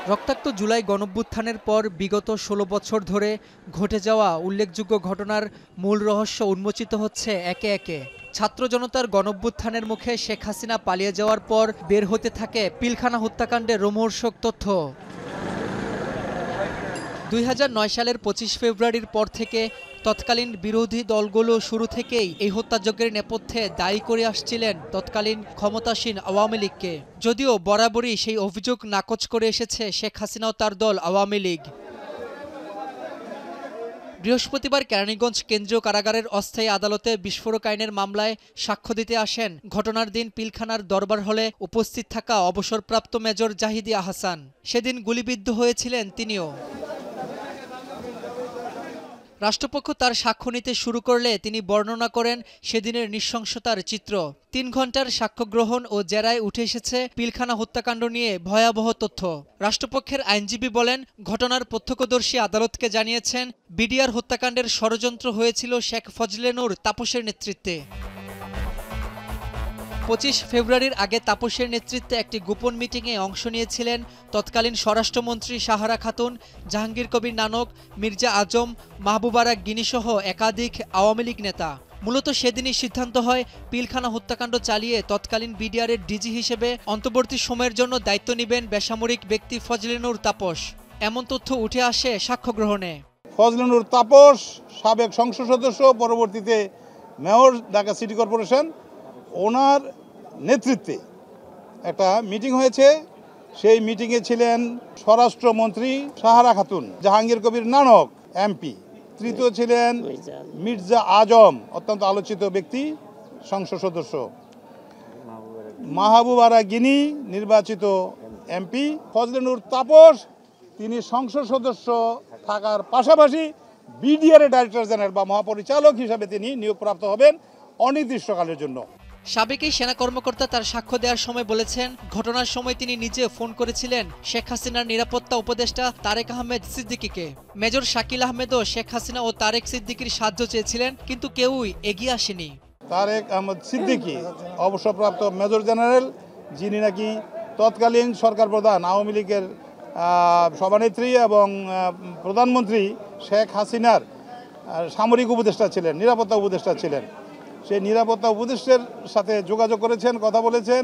রক্তাক্ত জুলাই গণঅভ্যুত্থানের পর বিগত ১৬ বছর ধরে ঘটে যাওয়া উল্লেখযোগ্য ঘটনার মূল রহস্য উন্মোচিত হচ্ছে একে একে। ছাত্র জনতার গণঅভ্যুত্থানের মুখে শেখ হাসিনা পালিয়ে যাওয়ার পর বের হতে থাকে পিলখানা হত্যাকাণ্ডের রোমহর্ষক তথ্য। ২০০৯ সালের ২৫ ফেব্রুয়ারির পর থেকে তৎকালীন বিরোধী দলগুলো শুরু থেকেই এই হত্যাযজ্ঞের নেপথ্যে দায়ী করে আসছিলেন তৎকালীন ক্ষমতাসীন আওয়ামী লীগকে। যদিও বরাবরই সেই অভিযোগ নাকচ করে এসেছে শেখ হাসিনা ও তার দল আওয়ামী লীগ। বৃহস্পতিবার কেরানীগঞ্জ কেন্দ্রীয় কারাগারের অস্থায়ী আদালতে বিস্ফোরক আইনের মামলায় সাক্ষ্য দিতে আসেন ঘটনার দিন পিলখানার দরবার হলে উপস্থিত থাকা অবসরপ্রাপ্ত মেজর জাহিদি আহসান। সেদিন গুলিবিদ্ধ হয়েছিলেন তিনিও। রাষ্ট্রপক্ষ তার সাক্ষ্য নিতে শুরু করলে তিনি বর্ণনা করেন সেদিনের নৃশংসতার চিত্র। ৩ ঘণ্টার সাক্ষ্য গ্রহণ ও জেরায় উঠে এসেছে পিলখানা হত্যাকাণ্ড নিয়ে ভয়াবহ তথ্য। রাষ্ট্রপক্ষের আইনজীবী বলেন, ঘটনার প্রত্যক্ষদর্শী আদালতকে জানিয়েছেন বিডিআর হত্যাকাণ্ডের ষড়যন্ত্র হয়েছিল শেখ ফজলে নূর তাপসের নেতৃত্বে। ২৫ ফেব্রুয়ারির আগে তাপসের নেতৃত্বে একটি গোপন মিটিংয়ে অংশ নিয়েছিলেন তৎকালীন স্বরাষ্ট্রমন্ত্রী সাহারা খাতুন, জাহাঙ্গীর কবির নানক, মির্জা আজম, মাহবুবারা গিনিসহ একাধিক আওয়ামী লীগ নেতা। মূলত সেদিনই সিদ্ধান্ত হয় পিলখানা হত্যাকাণ্ড চালিয়ে তৎকালীন বিডিআরের ডিজি হিসেবে অন্তর্বর্তী সময়ের জন্য দায়িত্ব নেবেন বেসামরিক ব্যক্তি ফজলে নূর তাপস। এমন তথ্য উঠে আসে সাক্ষ্য গ্রহণে। ফজলে নূর তাপস সাবেক সংসদ সদস্য, পরবর্তীতে মেয়র ঢাকা সিটি কর্পোরেশন, ওনার নেতৃত্বে একটা মিটিং হয়েছে। সেই মিটিংয়ে ছিলেন স্বরাষ্ট্রমন্ত্রী সাহারা খাতুন, জাহাঙ্গীর কবির নানক এমপি, তৃতীয় ছিলেন মির্জা আজম, অত্যন্ত আলোচিত ব্যক্তি, সংসদ সদস্য, মাহবুবারা গিনি, নির্বাচিত এমপি। ফজলে নূর তাপস তিনি সংসদ সদস্য থাকার পাশাপাশি বিডিআর ডাইরেক্টর জেনারেল বা মহাপরিচালক হিসাবে তিনি নিয়োগপ্রাপ্ত হবেন অনির্দিষ্টকালের জন্য। সাবেক এই সেনা কর্মকর্তা তার সাক্ষ্য দেওয়ার সময় বলেছেন, ঘটনার সময় তিনি নিজে ফোন করেছিলেন শেখ হাসিনার নিরাপত্তা উপদেষ্টা তারেক আহমেদ সিদ্দিকীকে। মেজর শাকিল আহমেদও শেখ হাসিনা ও তারেক সিদ্দিকীর সাহায্য চেয়েছিলেন, কিন্তু কেউই এগিয়ে আসেনি। তারেক আহমেদ সিদ্দিকী অবসরপ্রাপ্ত মেজর জেনারেল, যিনি নাকি তৎকালীন সরকার প্রধান আওয়ামী লীগের সভানেত্রী এবং প্রধানমন্ত্রী শেখ হাসিনার সামরিক উপদেষ্টা ছিলেন, নিরাপত্তা উপদেষ্টা ছিলেন। সেই নিরাপত্তা উপদেষ্টার সাথে যোগাযোগ করেছেন, কথা বলেছেন,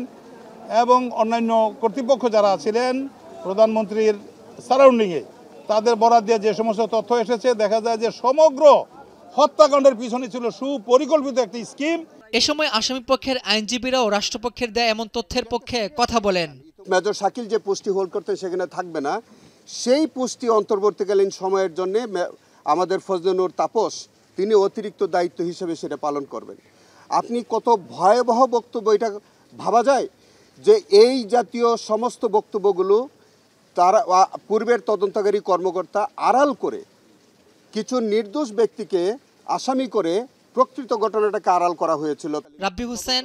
এবং অন্যান্য কর্তৃপক্ষ যারা ছিলেন প্রধানমন্ত্রীর সারাউন্ডিংয়ে তাদের বরাত দিয়ে যে সমস্ত তথ্য এসেছে, দেখা যায় যে সমগ্র হত্যাকাণ্ডের পিছনে ছিল সুপরিকল্পিত একটি স্কিম। এ সময় আসামিপক্ষের আইনজীবীরাও রাষ্ট্রপক্ষের দেয়া এমন তথ্যের পক্ষে কথা বলেন। মেজর শাকিল যে পোস্টটি হোল্ড করতে সেখানে থাকবে না, সেই পোস্টটি অন্তর্বর্তীকালীন সময়ের জন্য আমাদের ফজলে নূর তাপস তিনি অতিরিক্ত দায়িত্ব হিসেবে সেটা পালন করবেন। আপনি কত ভয়াবহ বক্তব্য, এটা ভাবা যায় যে এই জাতীয় সমস্ত বক্তব্যগুলো তারা পূর্বের তদন্তকারী কর্মকর্তা আড়াল করে কিছু নির্দোষ ব্যক্তিকে আসামি করে প্রকৃত ঘটনাটাকে আড়াল করা হয়েছিল। রাব্বি হোসেন,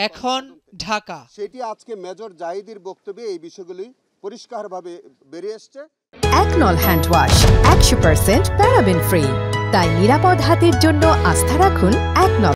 এখন, ঢাকা। সেটি আজকে মেজর জাহিদির বক্তব্যে এই বিষয়গুলি পরিষ্কারভাবে বেরিয়ে এসছে। একনল হ্যান্ড ওয়াশ 100% প্যারাবেন ফ্রি, তাই নিরাপদ হাতের জন্য আস্থা রাখুন একনল।